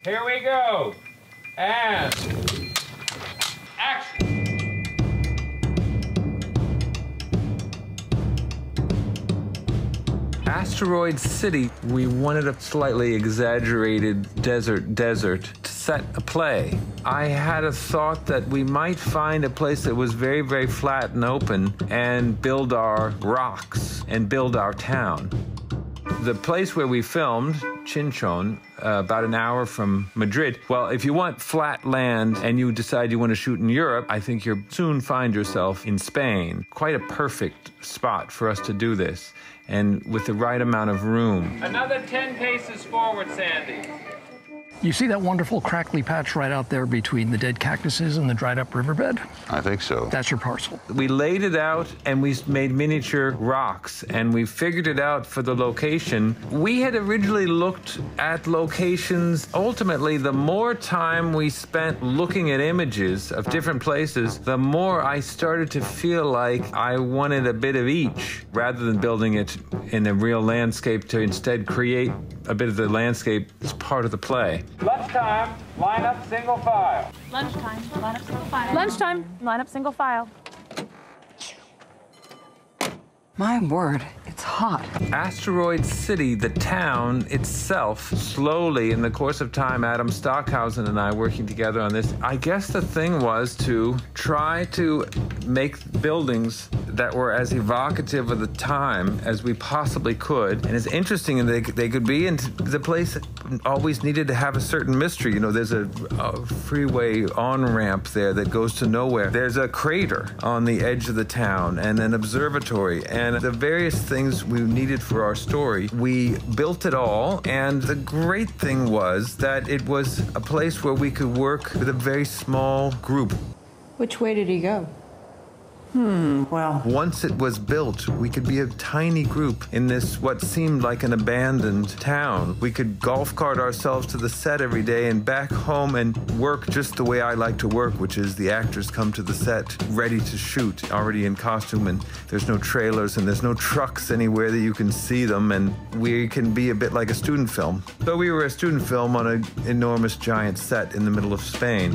Here we go. And action. Asteroid City, we wanted a slightly exaggerated desert to set a play. I had a thought that we might find a place that was very, very flat and open and build our rocks and build our town. The place where we filmed, Chinchon, about an hour from Madrid. Well, if you want flat land and you decide you want to shoot in Europe, I think you'll soon find yourself in Spain. Quite a perfect spot for us to do this, and with the right amount of room. Another 10 paces forward, Sandy. You see that wonderful crackly patch right out there between the dead cactuses and the dried up riverbed? I think so. That's your parcel. We laid it out and we made miniature rocks and we figured it out for the location. We had originally looked at locations. Ultimately, the more time we spent looking at images of different places, the more I started to feel like I wanted a bit of each rather than building it in a real landscape, to instead create a bit of the landscape as part of the play. Lunchtime, line up single file. Lunchtime, line up single file. Lunchtime, line up single file. My word, it's hot. Asteroid City, the town itself, slowly in the course of time, Adam Stockhausen and I working together on this, I guess the thing was to try to make buildings that were as evocative of the time as we possibly could, and as interesting as they could be, and the place always needed to have a certain mystery. You know, there's a freeway on-ramp there that goes to nowhere. There's a crater on the edge of the town, and an observatory, and the various things we needed for our story. We built it all, and the great thing was that it was a place where we could work with a very small group. Which way did he go? Well. Once it was built, we could be a tiny group in this, what seemed like an abandoned town. We could golf cart ourselves to the set every day and back home and work just the way I like to work, which is the actors come to the set ready to shoot, already in costume, and there's no trailers and there's no trucks anywhere that you can see them, and we can be a bit like a student film. So we were a student film on an enormous giant set in the middle of Spain.